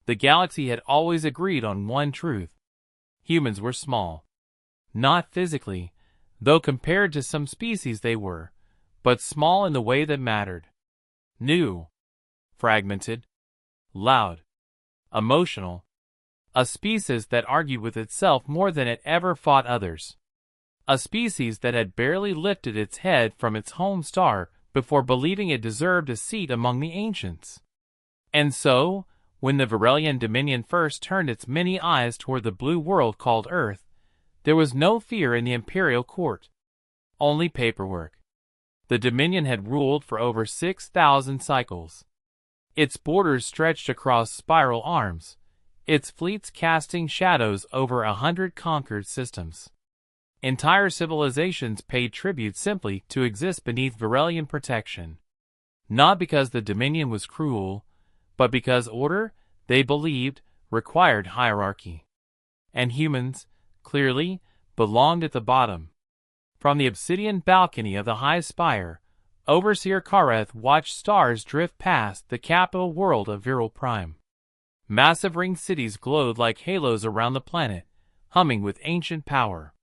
The galaxy had always agreed on one truth. Humans were small. Not physically, though compared to some species they were, but small in the way that mattered. New, fragmented, loud, emotional. A species that argued with itself more than it ever fought others. A species that had barely lifted its head from its home star before believing it deserved a seat among the ancients. And so, when the Varelian Dominion first turned its many eyes toward the blue world called Earth, there was no fear in the imperial court. Only paperwork. The Dominion had ruled for over 6,000 cycles. Its borders stretched across spiral arms, its fleets casting shadows over 100 conquered systems. Entire civilizations paid tribute simply to exist beneath Varelian protection. Not because the Dominion was cruel, but because order, they believed, required hierarchy. And humans, clearly, belonged at the bottom. From the obsidian balcony of the high spire, Overseer Kareth watched stars drift past the capital world of Viral Prime. Massive ringed cities glowed like halos around the planet, humming with ancient power.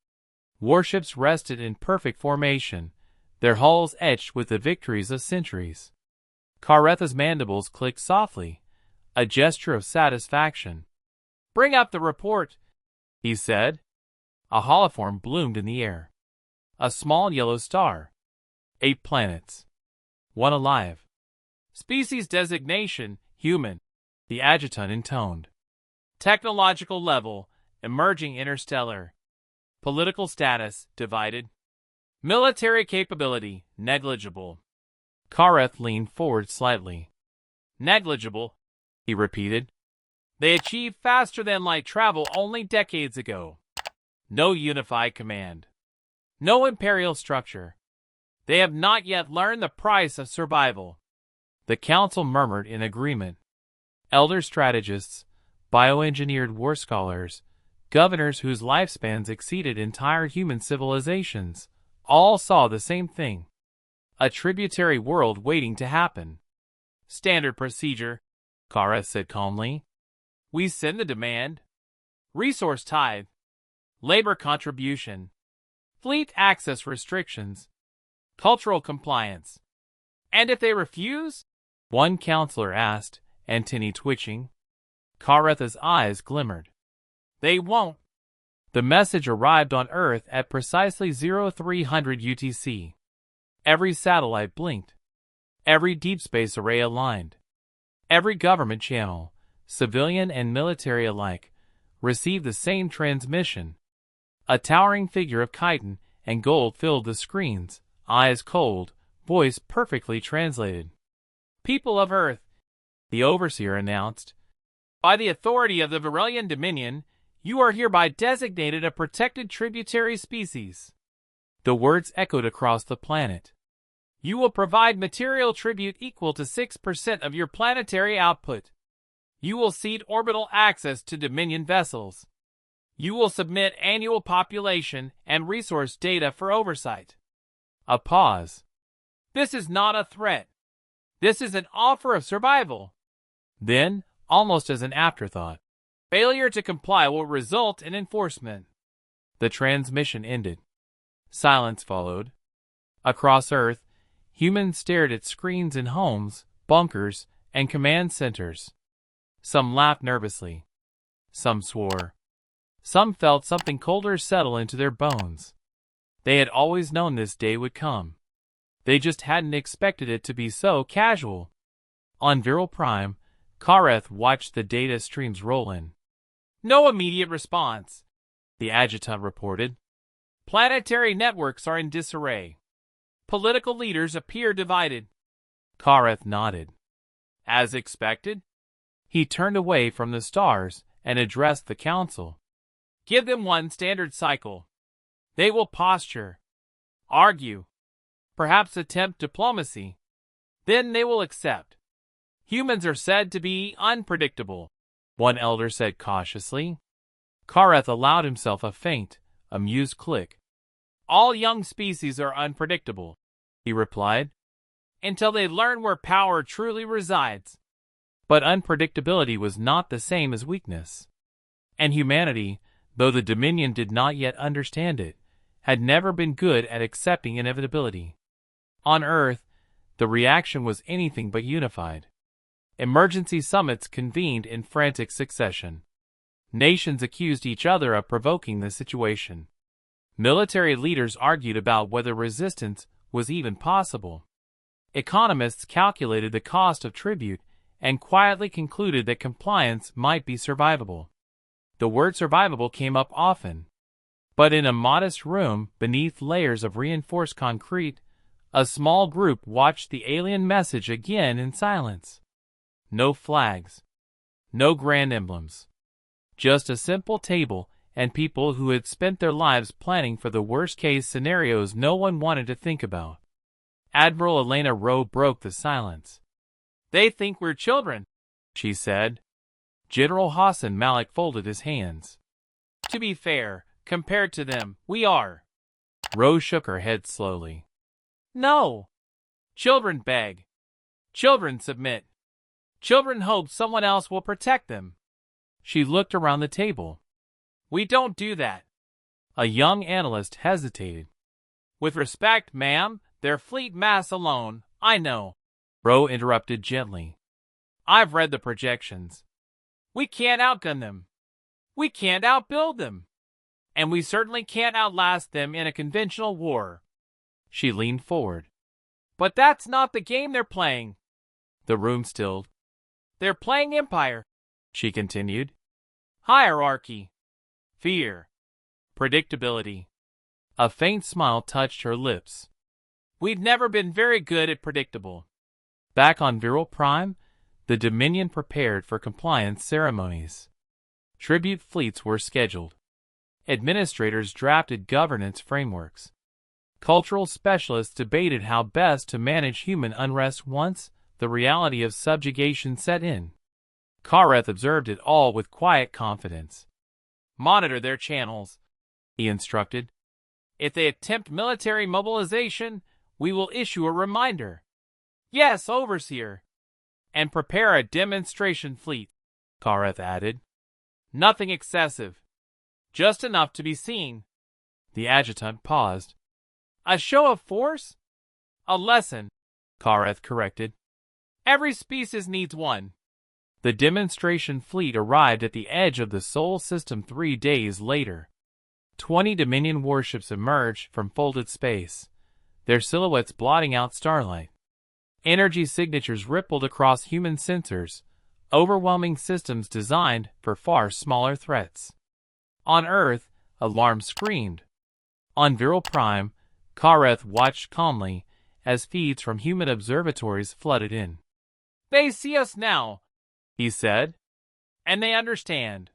Warships rested in perfect formation, their hulls etched with the victories of centuries. Kareth's mandibles clicked softly, a gesture of satisfaction. "Bring up the report," he said. A holoform bloomed in the air. A small yellow star. 8 planets. One alive. Species designation, human, the adjutant intoned. Technological level, emerging interstellar. Political status, divided. Military capability, negligible. Kareth leaned forward slightly. Negligible, he repeated. They achieved faster-than-light travel only decades ago. No unified command. No imperial structure. They have not yet learned the price of survival. The council murmured in agreement. Elder strategists, bioengineered war scholars, governors whose lifespans exceeded entire human civilizations, all saw the same thing. A tributary world waiting to happen. Standard procedure, Kareth said calmly. We send the demand. Resource tithe. Labor contribution. Fleet access restrictions. Cultural compliance. And if they refuse? One counselor asked, antennae twitching. Kareth's eyes glimmered. They won't. The message arrived on Earth at precisely 0300 UTC. Every satellite blinked. Every deep space array aligned. Every government channel, civilian and military alike, received the same transmission. A towering figure of chitin and gold filled the screens, eyes cold, voice perfectly translated. People of Earth, the Overseer announced, by the authority of the Varelian Dominion, you are hereby designated a protected tributary species. The words echoed across the planet. You will provide material tribute equal to 6% of your planetary output. You will cede orbital access to Dominion vessels. You will submit annual population and resource data for oversight. A pause. This is not a threat. This is an offer of survival. Then, almost as an afterthought, failure to comply will result in enforcement. The transmission ended. Silence followed. Across Earth, humans stared at screens in homes, bunkers, and command centers. Some laughed nervously. Some swore. Some felt something colder settle into their bones. They had always known this day would come. They just hadn't expected it to be so casual. On Viral Prime, Kareth watched the data streams roll in. No immediate response, the adjutant reported. Planetary networks are in disarray. Political leaders appear divided. Kareth nodded. As expected? He turned away from the stars and addressed the council. Give them one standard cycle. They will posture, argue, perhaps attempt diplomacy. Then they will accept. Humans are said to be unpredictable, one elder said cautiously. Kareth allowed himself a faint, amused click. All young species are unpredictable, he replied, until they learn where power truly resides. But unpredictability was not the same as weakness. And humanity, though the Dominion did not yet understand it, had never been good at accepting inevitability. On Earth, the reaction was anything but unified. Emergency summits convened in frantic succession. Nations accused each other of provoking the situation. Military leaders argued about whether resistance was even possible. Economists calculated the cost of tribute and quietly concluded that compliance might be survivable. The word survivable came up often. But in a modest room beneath layers of reinforced concrete, a small group watched the alien message again in silence. No flags. No grand emblems. Just a simple table and people who had spent their lives planning for the worst-case scenarios no one wanted to think about. Admiral Elena Rowe broke the silence. "They think we're children," she said. General Hassan Malik folded his hands. "To be fair, compared to them, we are." Rowe shook her head slowly. "No. Children beg. Children submit. Children hope someone else will protect them." She looked around the table. "We don't do that." A young analyst hesitated. "With respect, ma'am, their fleet mass alone, I know." Rowe interrupted gently. "I've read the projections. We can't outgun them. We can't outbuild them. And we certainly can't outlast them in a conventional war." She leaned forward. "But that's not the game they're playing." The room stilled. "They're playing empire," she continued. "Hierarchy. Fear. Predictability." A faint smile touched her lips. "We've never been very good at predictable." Back on Viral Prime, the Dominion prepared for compliance ceremonies. Tribute fleets were scheduled. Administrators drafted governance frameworks. Cultural specialists debated how best to manage human unrest once the reality of subjugation set in. Kareth observed it all with quiet confidence. "Monitor their channels," he instructed. "If they attempt military mobilization, we will issue a reminder." "Yes, Overseer." "And prepare a demonstration fleet," Kareth added. "Nothing excessive. Just enough to be seen." The adjutant paused. "A show of force?" "A lesson," Kareth corrected. "Every species needs one." The demonstration fleet arrived at the edge of the Sol system 3 days later. 20 Dominion warships emerged from folded space, their silhouettes blotting out starlight. Energy signatures rippled across human sensors, overwhelming systems designed for far smaller threats. On Earth, alarms screamed. On Viral Prime, Kareth watched calmly as feeds from human observatories flooded in. "They see us now," he said, "and they understand."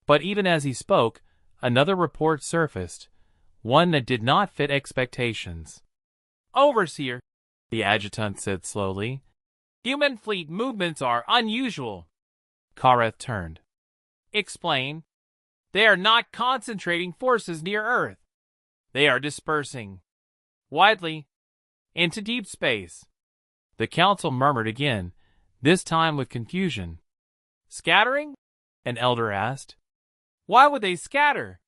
But even as he spoke, another report surfaced, one that did not fit expectations. "Overseer," the adjutant said slowly, "human fleet movements are unusual." Kareth turned. "Explain." "They are not concentrating forces near Earth. They are dispersing. Widely. Into deep space." The council murmured again, this time with confusion. "Scattering?" an elder asked. "Why would they scatter?"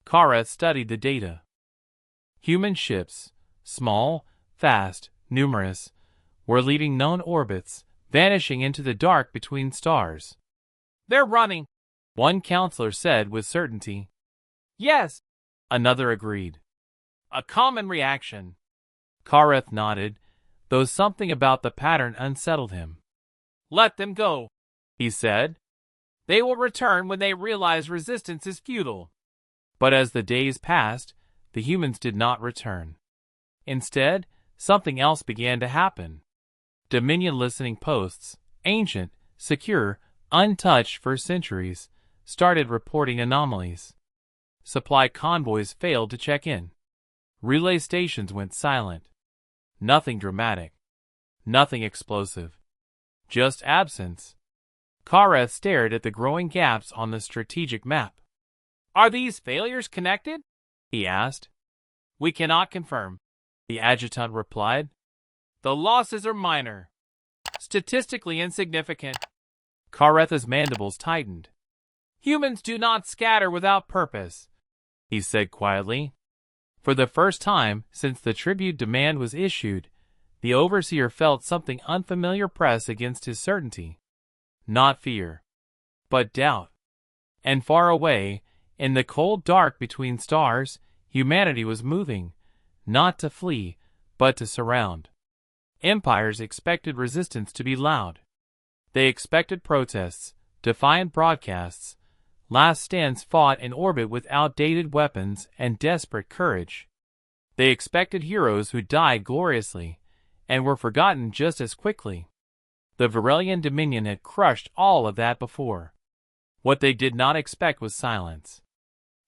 Kareth studied the data. Human ships, small, fast, numerous, were leaving known orbits, vanishing into the dark between stars. "They're running," one counselor said with certainty. "Yes," another agreed. "A common reaction." Kareth nodded, though something about the pattern unsettled him. "Let them go," he said. "They will return when they realize resistance is futile." But as the days passed, the humans did not return. Instead, something else began to happen. Dominion listening posts, ancient, secure, untouched for centuries, started reporting anomalies. Supply convoys failed to check in. Relay stations went silent. Nothing dramatic. Nothing explosive. Just absence. Kareth stared at the growing gaps on the strategic map. "Are these failures connected?" he asked. "We cannot confirm," the adjutant replied. "The losses are minor. Statistically insignificant." Karetha's mandibles tightened. "Humans do not scatter without purpose," he said quietly. For the first time since the tribute demand was issued, the overseer felt something unfamiliar press against his certainty. Not fear, but doubt. And far away, in the cold dark between stars, humanity was moving, not to flee, but to surround. Empires expected resistance to be loud. They expected protests, defiant broadcasts, last stands fought in orbit with outdated weapons and desperate courage. They expected heroes who died gloriously, and were forgotten just as quickly. The Varelian Dominion had crushed all of that before. What they did not expect was silence.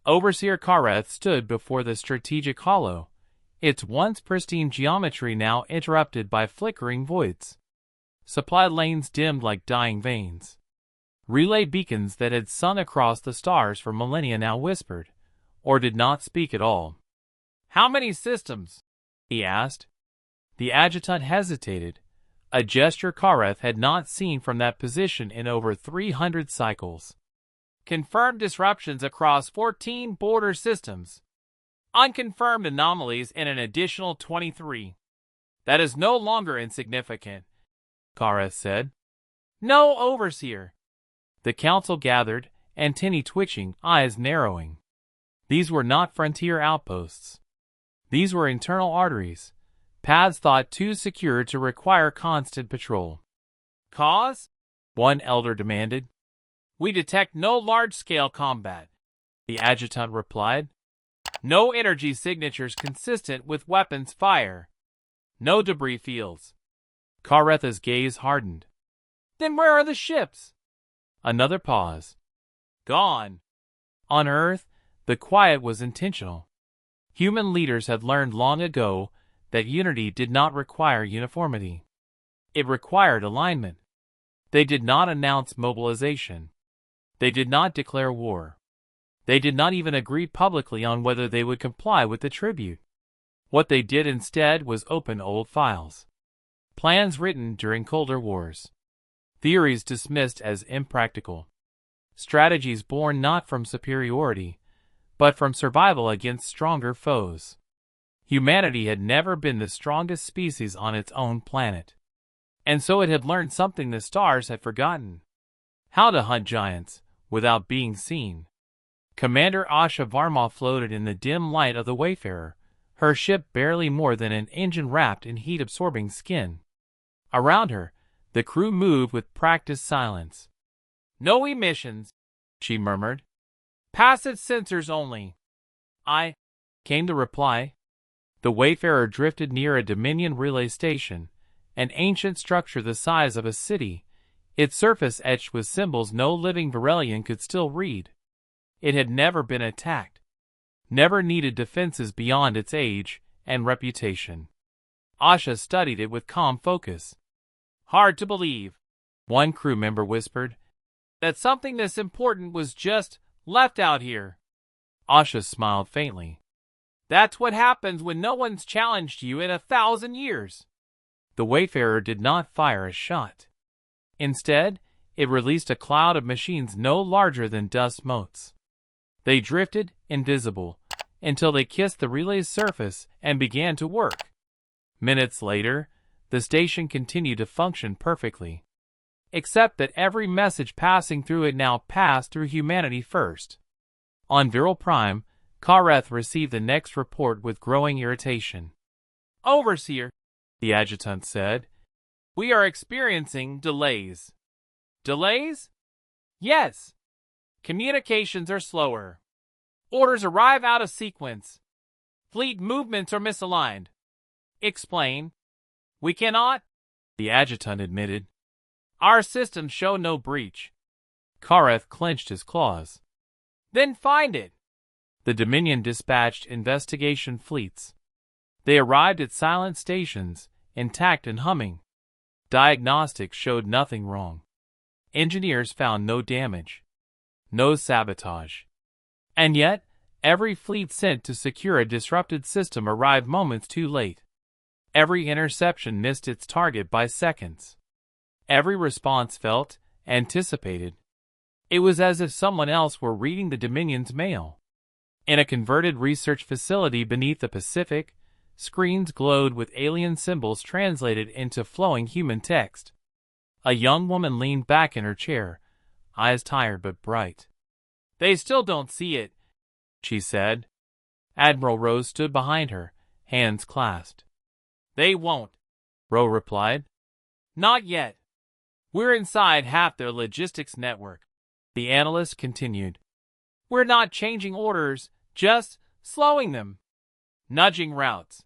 Overseer Kareth stood before the strategic hollow, its once pristine geometry now interrupted by flickering voids. Supply lanes dimmed like dying veins. Relay beacons that had sung across the stars for millennia now whispered, or did not speak at all. "How many systems?" he asked. The adjutant hesitated, a gesture Kareth had not seen from that position in over 300 cycles. "Confirmed disruptions across 14 border systems. Unconfirmed anomalies in an additional 23. That is no longer insignificant," Kareth said. "No, Overseer." The council gathered, antennae twitching, eyes narrowing. These were not frontier outposts. These were internal arteries, paths thought too secure to require constant patrol. "Cause?" one elder demanded. "We detect no large-scale combat," the adjutant replied. "No energy signatures consistent with weapons fire. No debris fields." Karetha's gaze hardened. "Then where are the ships?" Another pause. "Gone." On Earth, the quiet was intentional. Human leaders had learned long ago that unity did not require uniformity. It required alignment. They did not announce mobilization. They did not declare war. They did not even agree publicly on whether they would comply with the tribute. What they did instead was open old files. Plans written during colder wars. Theories dismissed as impractical. Strategies born not from superiority, but from survival against stronger foes. Humanity had never been the strongest species on its own planet. And so it had learned something the stars had forgotten. How to hunt giants without being seen. Commander Asha Varma floated in the dim light of the Wayfarer, her ship barely more than an engine wrapped in heat-absorbing skin. Around her, the crew moved with practiced silence. "No emissions," she murmured. "Passive sensors only." "I," came the reply. The Wayfarer drifted near a Dominion relay station, an ancient structure the size of a city, its surface etched with symbols no living Varelian could still read. It had never been attacked, never needed defenses beyond its age and reputation. Asha studied it with calm focus. "Hard to believe," one crew member whispered, "that something this important was just left out here." Asha smiled faintly. "That's what happens when no one's challenged you in 1,000 years." The Wayfarer did not fire a shot. Instead, it released a cloud of machines no larger than dust motes. They drifted, invisible, until they kissed the relay's surface and began to work. Minutes later, the station continued to function perfectly. Except that every message passing through it now passed through humanity first. On Viral Prime, Kareth received the next report with growing irritation. "Overseer," the adjutant said, "we are experiencing delays." "Delays?" "Yes. Communications are slower. Orders arrive out of sequence. Fleet movements are misaligned." "Explain." "We cannot," the adjutant admitted. "Our systems show no breach." Kareth clenched his claws. "Then find it." The Dominion dispatched investigation fleets. They arrived at silent stations, intact and humming. Diagnostics showed nothing wrong. Engineers found no damage. No sabotage. And yet, every fleet sent to secure a disrupted system arrived moments too late. Every interception missed its target by seconds. Every response felt anticipated. It was as if someone else were reading the Dominion's mail. In a converted research facility beneath the Pacific, screens glowed with alien symbols translated into flowing human text. A young woman leaned back in her chair, eyes tired but bright. "They still don't see it," she said. Admiral Rose stood behind her, hands clasped. "They won't," Rose replied. "Not yet. We're inside half their logistics network," the analyst continued. "We're not changing orders, just slowing them. Nudging routes.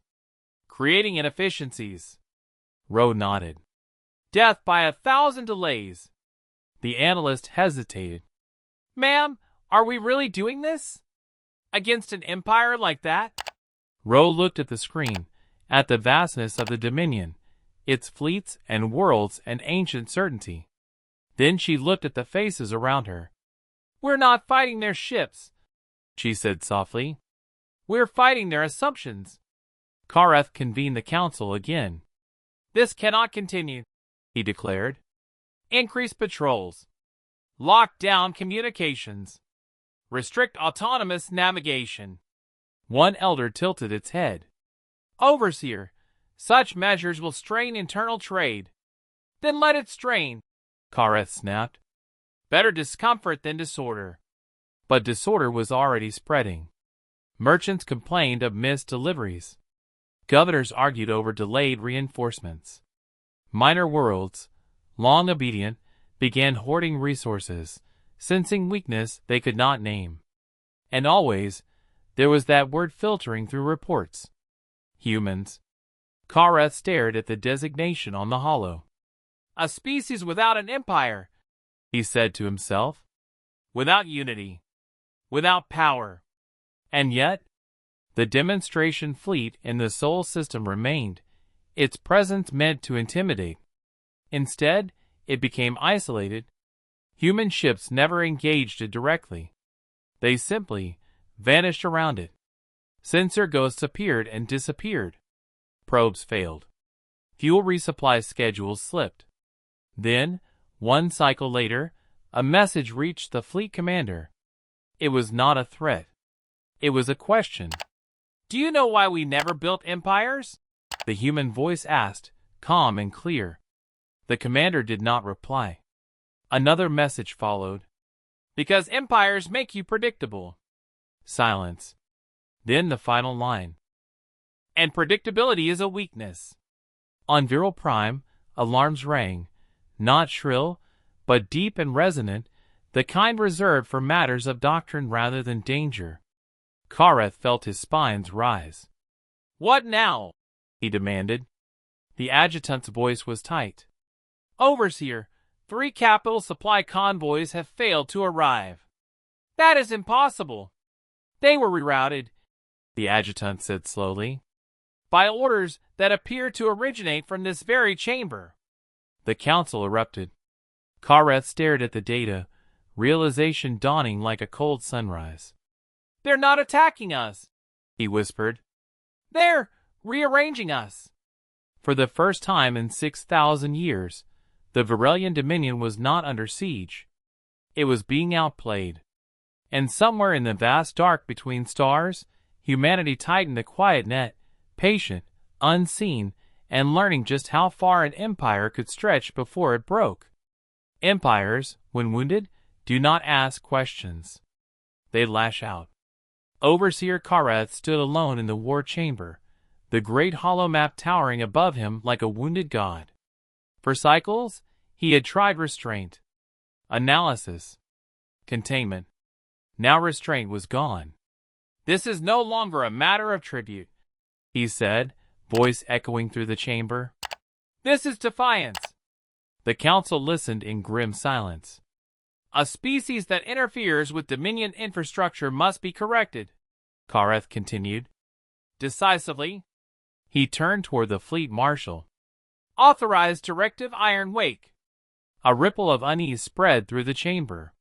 Creating inefficiencies." Rose nodded. "Death by 1,000 delays." The analyst hesitated. "Ma'am, are we really doing this? Against an empire like that?" Rose looked at the screen, at the vastness of the Dominion, its fleets and worlds and ancient certainty. Then she looked at the faces around her. "We're not fighting their ships," she said softly. "We're fighting their assumptions." Kareth convened the council again. "This cannot continue," he declared. "Increase patrols. Lock down communications. Restrict autonomous navigation." One elder tilted its head. "Overseer, such measures will strain internal trade." "Then let it strain," Kareth snapped. "Better discomfort than disorder." But disorder was already spreading. Merchants complained of missed deliveries. Governors argued over delayed reinforcements. Minor worlds, long obedient, began hoarding resources, sensing weakness they could not name. And always, there was that word filtering through reports. Humans. Kareth stared at the designation on the holo. "A species without an empire," he said to himself. "Without unity. Without power." And yet, the demonstration fleet in the Sol system remained, its presence meant to intimidate. Instead, it became isolated. Human ships never engaged it directly. They simply vanished around it. Sensor ghosts appeared and disappeared. Probes failed. Fuel resupply schedules slipped. Then, one cycle later, a message reached the fleet commander. It was not a threat. It was a question. "Do you know why we never built empires?" the human voice asked, calm and clear. The commander did not reply. Another message followed. "Because empires make you predictable." Silence. Then the final line. "And predictability is a weakness." On Viral Prime, alarms rang, not shrill, but deep and resonant, the kind reserved for matters of doctrine rather than danger. Kareth felt his spines rise. "What now?" he demanded. The adjutant's voice was tight. "Overseer, 3 capital supply convoys have failed to arrive." "That is impossible." "They were rerouted," the adjutant said slowly, "by orders that appear to originate from this very chamber." The council erupted. Kareth stared at the data, realization dawning like a cold sunrise. "They're not attacking us," he whispered. "They're rearranging us." For the first time in 6,000 years, the Varelian Dominion was not under siege. It was being outplayed. And somewhere in the vast dark between stars, humanity tightened the quiet net, patient, unseen, and learning just how far an empire could stretch before it broke. Empires, when wounded, do not ask questions. They lash out. Overseer Kareth stood alone in the war chamber, the great hollow map towering above him like a wounded god. For cycles, he had tried restraint, analysis, containment. Now restraint was gone. "This is no longer a matter of tribute," he said, voice echoing through the chamber. "This is defiance." The council listened in grim silence. "A species that interferes with Dominion infrastructure must be corrected," Kareth continued. "Decisively." He turned toward the fleet marshal. "Authorize Directive Iron Wake." A ripple of unease spread through the chamber.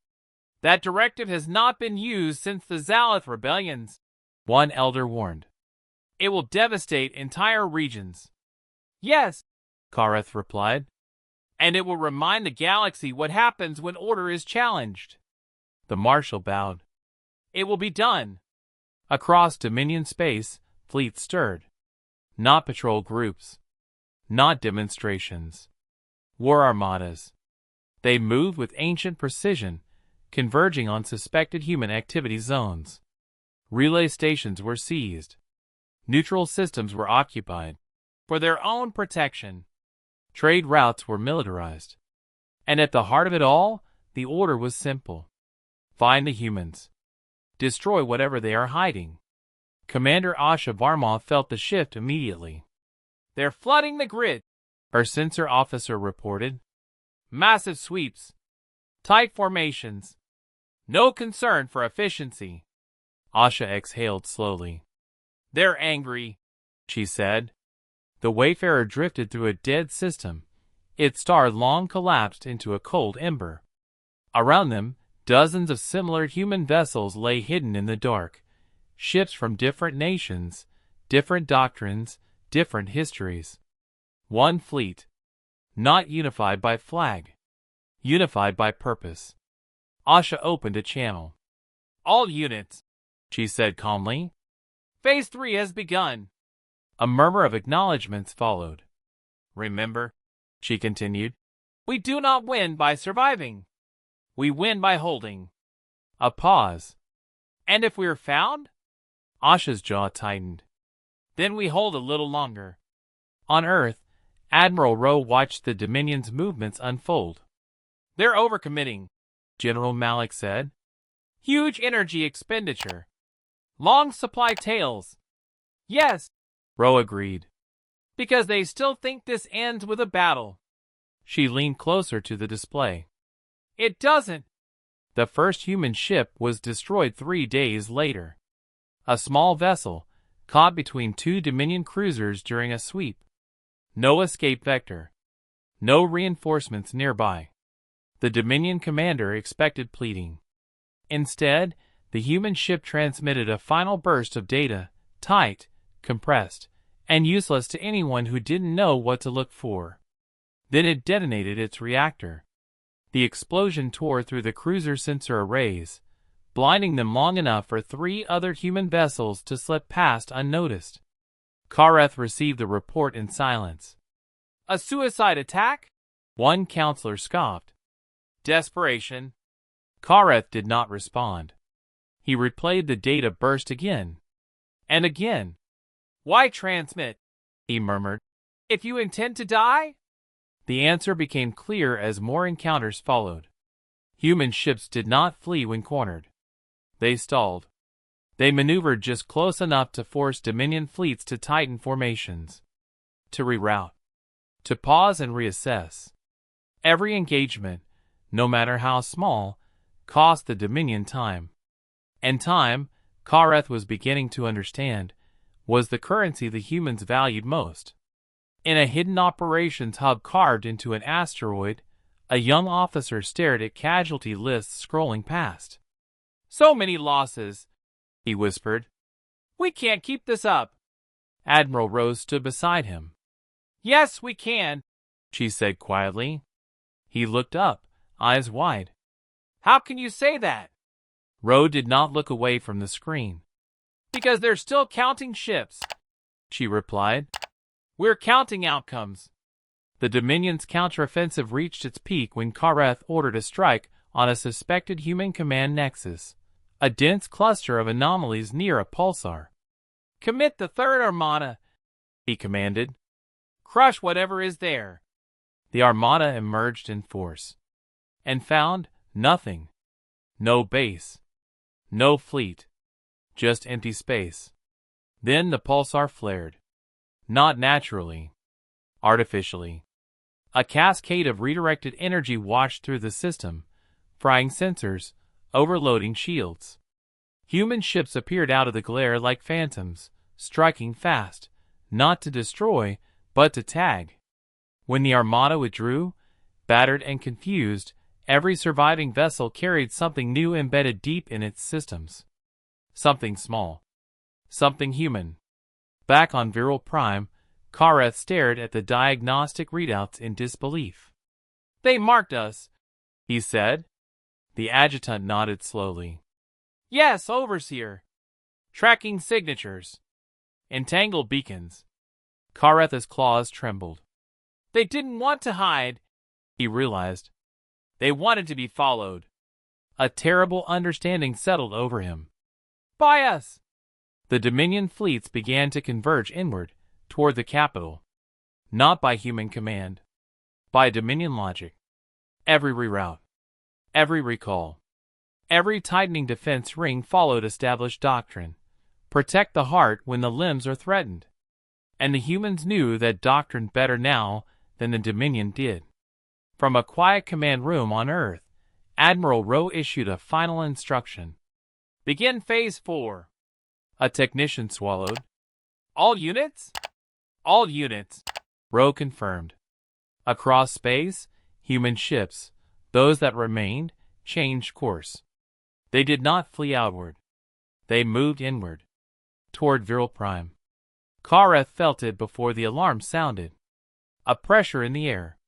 "That directive has not been used since the Zalith rebellions," one elder warned. "It will devastate entire regions." "Yes," Kareth replied. And it will remind the galaxy what happens when order is challenged. The Marshal bowed. It will be done. Across Dominion space, fleets stirred. Not patrol groups. Not demonstrations. War armadas. They moved with ancient precision, converging on suspected human activity zones. Relay stations were seized. Neutral systems were occupied. For their own protection. Trade routes were militarized. And at the heart of it all, the order was simple. Find the humans. Destroy whatever they are hiding. Commander Asha Varma felt the shift immediately. They're flooding the grid, her sensor officer reported. Massive sweeps. Tight formations. No concern for efficiency. Asha exhaled slowly. They're angry, she said. The Wayfarer drifted through a dead system, its star long collapsed into a cold ember. Around them, dozens of similar human vessels lay hidden in the dark, ships from different nations, different doctrines, different histories. One fleet, not unified by flag, unified by purpose. Asha opened a channel. All units, she said calmly. Phase 3 has begun. A murmur of acknowledgments followed. Remember, she continued, we do not win by surviving. We win by holding. A pause. And if we are found? Asha's jaw tightened. Then we hold a little longer. On Earth, Admiral Rowe watched the Dominion's movements unfold. They're overcommitting, General Malik said. Huge energy expenditure. Long supply tails. Yes, Rowe agreed. Because they still think this ends with a battle. She leaned closer to the display. It doesn't. The first human ship was destroyed 3 days later. A small vessel, caught between 2 Dominion cruisers during a sweep. No escape vector. No reinforcements nearby. The Dominion commander expected pleading. Instead, the human ship transmitted a final burst of data, tight, compressed, and useless to anyone who didn't know what to look for. Then it detonated its reactor. The explosion tore through the cruiser sensor arrays, blinding them long enough for 3 other human vessels to slip past unnoticed. Kareth received the report in silence. A suicide attack? One counselor scoffed. Desperation. Kareth did not respond. He replayed the data burst again. And again. Why transmit? He murmured. If you intend to die? The answer became clear as more encounters followed. Human ships did not flee when cornered. They stalled. They maneuvered just close enough to force Dominion fleets to tighten formations. To reroute. To pause and reassess. Every engagement, no matter how small, cost the Dominion time. And time, Kareth was beginning to understand, was the currency the humans valued most. In a hidden operations hub carved into an asteroid, a young officer stared at casualty lists scrolling past. So many losses, he whispered. We can't keep this up. Admiral Rose stood beside him. Yes, we can, she said quietly. He looked up, eyes wide. How can you say that? Rowe did not look away from the screen. Because they're still counting ships, she replied. We're counting outcomes. The Dominion's counteroffensive reached its peak when Kareth ordered a strike on a suspected human command nexus, a dense cluster of anomalies near a pulsar. Commit the third armada, he commanded. Crush whatever is there. The armada emerged in force. And found nothing. No base. No fleet. Just empty space. Then the pulsar flared. Not naturally. Artificially. A cascade of redirected energy washed through the system, frying sensors, overloading shields. Human ships appeared out of the glare like phantoms, striking fast, not to destroy, but to tag. When the armada withdrew, battered and confused, every surviving vessel carried something new embedded deep in its systems. Something small. Something human. Back on Viral Prime, Kareth stared at the diagnostic readouts in disbelief. They marked us, he said. The adjutant nodded slowly. Yes, Overseer. Tracking signatures. Entangled beacons. Karetha's claws trembled. They didn't want to hide, he realized. They wanted to be followed. A terrible understanding settled over him. By us! The Dominion fleets began to converge inward, toward the capital. Not by human command. By Dominion logic. Every reroute. Every recall. Every tightening defense ring followed established doctrine. Protect the heart when the limbs are threatened. And the humans knew that doctrine better now than the Dominion did. From a quiet command room on Earth, Admiral Rowe issued a final instruction. Begin Phase 4. A technician swallowed. All units? All units, Rowe confirmed. Across space, human ships, those that remained, changed course. They did not flee outward. They moved inward, toward Viral Prime. Kareth felt it before the alarm sounded. A pressure in the air.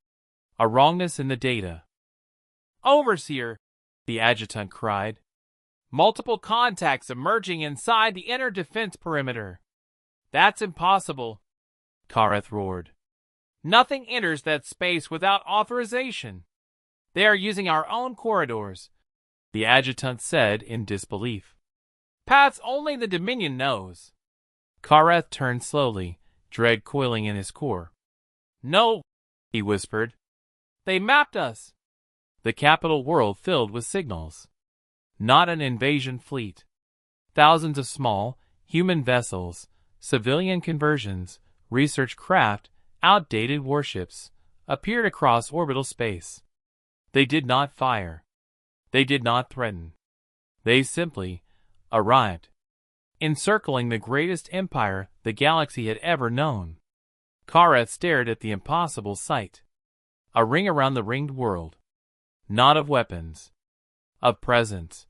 A wrongness in the data. Overseer, the adjutant cried. Multiple contacts emerging inside the inner defense perimeter. That's impossible, Kareth roared. Nothing enters that space without authorization. They are using our own corridors, the adjutant said in disbelief. Paths only the Dominion knows. Kareth turned slowly, dread coiling in his core. No, he whispered. They mapped us. The capital world filled with signals. Not an invasion fleet. Thousands of small, human vessels, civilian conversions, research craft, outdated warships, appeared across orbital space. They did not fire. They did not threaten. They simply arrived, encircling the greatest empire the galaxy had ever known. Kareth stared at the impossible sight. A ring around the ringed world. Not of weapons. Of presence.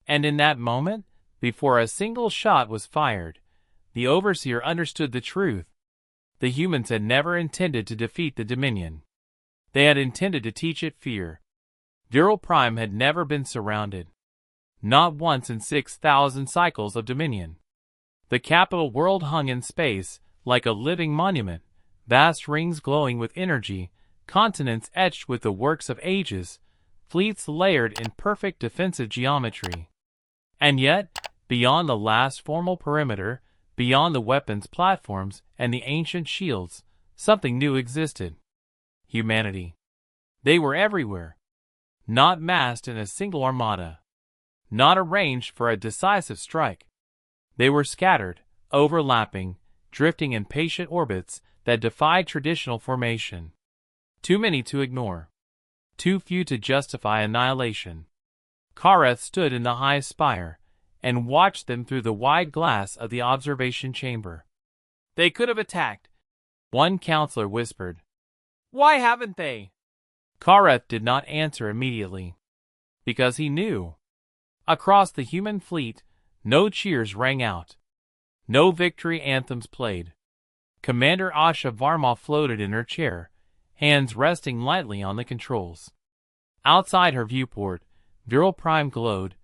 And in that moment, before a single shot was fired, the Overseer understood the truth. The humans had never intended to defeat the Dominion. They had intended to teach it fear. Viral Prime had never been surrounded. Not once in 6,000 cycles of Dominion. The capital world hung in space, like a living monument, vast rings glowing with energy, continents etched with the works of ages, fleets layered in perfect defensive geometry. And yet, beyond the last formal perimeter, beyond the weapons platforms and the ancient shields, something new existed. Humanity. They were everywhere. Not massed in a single armada. Not arranged for a decisive strike. They were scattered, overlapping, drifting in patient orbits that defied traditional formation. Too many to ignore. Too few to justify annihilation. Kareth stood in the high spire and watched them through the wide glass of the observation chamber. They could have attacked, one counselor whispered. Why haven't they? Kareth did not answer immediately. Because he knew. Across the human fleet, no cheers rang out. No victory anthems played. Commander Asha Varma floated in her chair, hands resting lightly on the controls. Outside her viewport, Viral Prime glowed,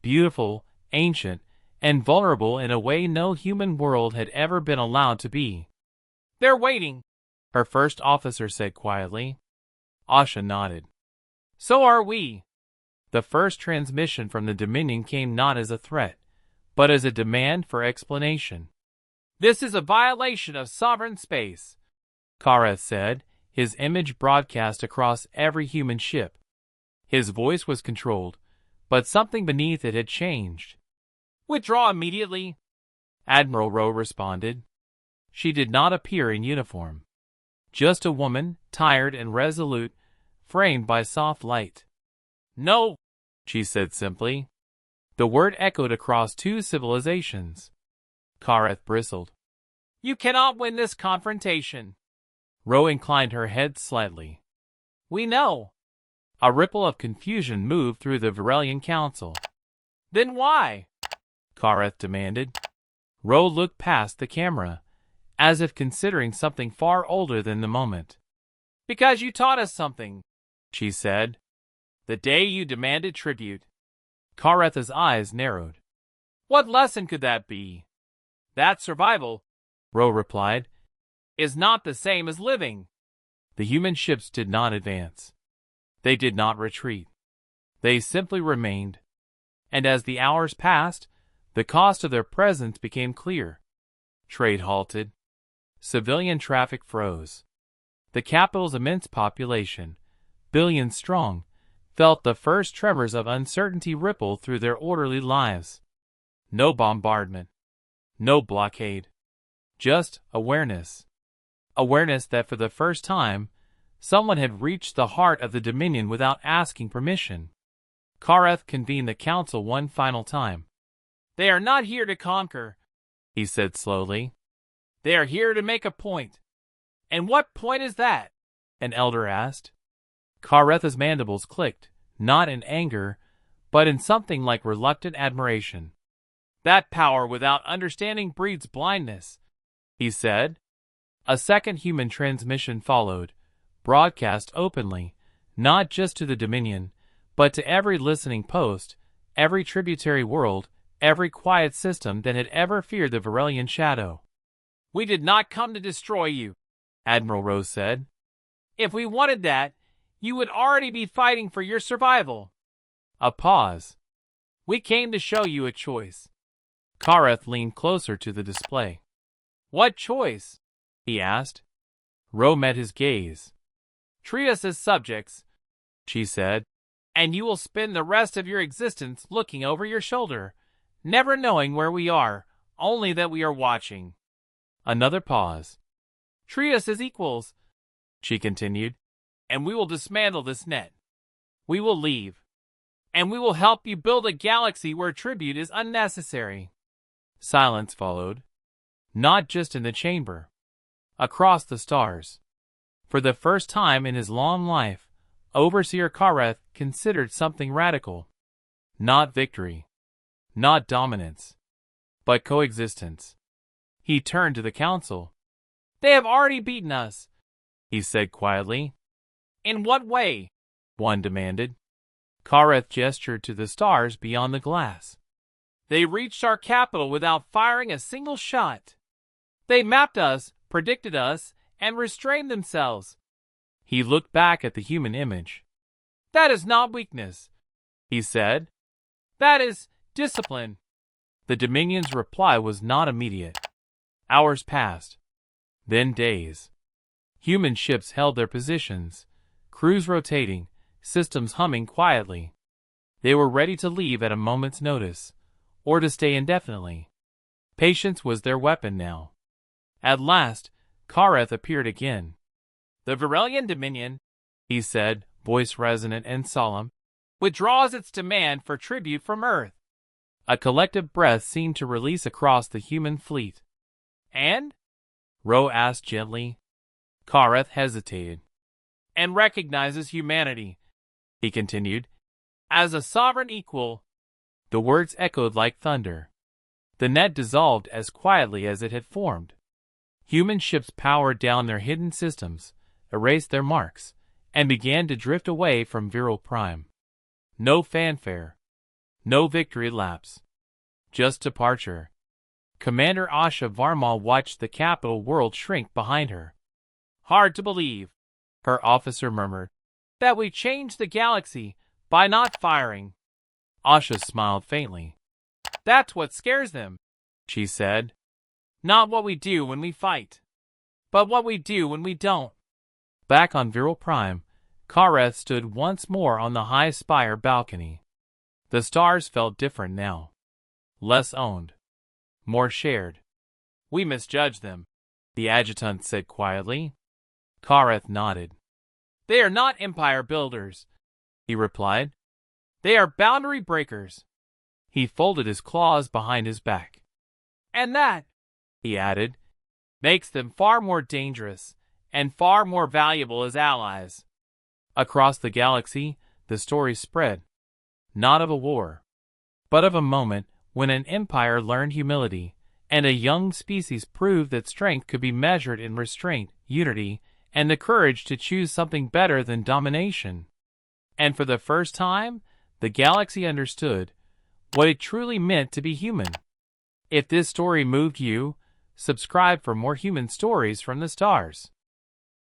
beautiful, ancient, and vulnerable in a way no human world had ever been allowed to be. They're waiting, her first officer said quietly. Asha nodded. So are we. The first transmission from the Dominion came not as a threat, but as a demand for explanation. This is a violation of sovereign space, Kareth said, his image broadcast across every human ship. His voice was controlled, but something beneath it had changed. Withdraw immediately, Admiral Rowe responded. She did not appear in uniform. Just a woman, tired and resolute, framed by soft light. No, she said simply. The word echoed across two civilizations. Kareth bristled. You cannot win this confrontation. Rowe inclined her head slightly. We know. A ripple of confusion moved through the Virelian Council. Then why? Kareth demanded. Rowe looked past the camera, as if considering something far older than the moment. Because you taught us something, she said. "The day you demanded tribute." Karetha's eyes narrowed. "What lesson could that be?" "That survival," Ro replied, "is not the same as living." The human ships did not advance. They did not retreat. They simply remained. And as the hours passed, the cost of their presence became clear. Trade halted. Civilian traffic froze. The capital's immense population, billions strong, felt the first tremors of uncertainty ripple through their orderly lives. No bombardment. No blockade. Just awareness. Awareness that for the first time, someone had reached the heart of the Dominion without asking permission. Kareth convened the council one final time. "They are not here to conquer," he said slowly. "They are here to make a point." "And what point is that?" an elder asked. Karetha's mandibles clicked, not in anger, but in something like reluctant admiration. "That power without understanding breeds blindness," he said. A second human transmission followed, broadcast openly, not just to the Dominion, but to every listening post, every tributary world, every quiet system that had ever feared the Varelian shadow. "We did not come to destroy you," Admiral Rose said. "If we wanted that, you would already be fighting for your survival." A pause. "We came to show you a choice." Kareth leaned closer to the display. "What choice?" he asked. Ro met his gaze. "Treat us as subjects," she said, "and you will spend the rest of your existence looking over your shoulder, never knowing where we are, only that we are watching." Another pause. "Treat us as equals," she continued, "and we will dismantle this net. We will leave. And we will help you build a galaxy where tribute is unnecessary." Silence followed. Not just in the chamber. Across the stars. For the first time in his long life, Overseer Kareth considered something radical. Not victory. Not dominance. But coexistence. He turned to the council. "They have already beaten us," he said quietly. "In what way?" one demanded. Kareth gestured to the stars beyond the glass. "They reached our capital without firing a single shot. They mapped us, predicted us, and restrained themselves." He looked back at the human image. "That is not weakness," he said. "That is discipline." The Dominion's reply was not immediate. Hours passed. Then days. Human ships held their positions, crews rotating, systems humming quietly. They were ready to leave at a moment's notice, or to stay indefinitely. Patience was their weapon now. At last, Kareth appeared again. "The Varelian Dominion," he said, voice resonant and solemn, "withdraws its demand for tribute from Earth." A collective breath seemed to release across the human fleet. "And?" Ro asked gently. Kareth hesitated. "And recognizes humanity," he continued, "as a sovereign equal." The words echoed like thunder. The net dissolved as quietly as it had formed. Human ships powered down their hidden systems, erased their marks, and began to drift away from Viral Prime. No fanfare. No victory laps. Just departure. Commander Asha Varmal watched the capital world shrink behind her. "Hard to believe," her officer murmured, "that we changed the galaxy by not firing." Asha smiled faintly. "That's what scares them," she said. "Not what we do when we fight, but what we do when we don't." Back on Viral Prime, Kareth stood once more on the high spire balcony. The stars felt different now. Less owned. More shared. "We misjudged them," the adjutant said quietly. Kareth nodded. "They are not empire builders," he replied. "They are boundary breakers." He folded his claws behind his back. "And that," he added, "makes them far more dangerous and far more valuable as allies." Across the galaxy, the story spread. Not of a war, but of a moment when an empire learned humility, and a young species proved that strength could be measured in restraint, unity, and the courage to choose something better than domination. And for the first time, the galaxy understood what it truly meant to be human. If this story moved you, subscribe for more human stories from the stars.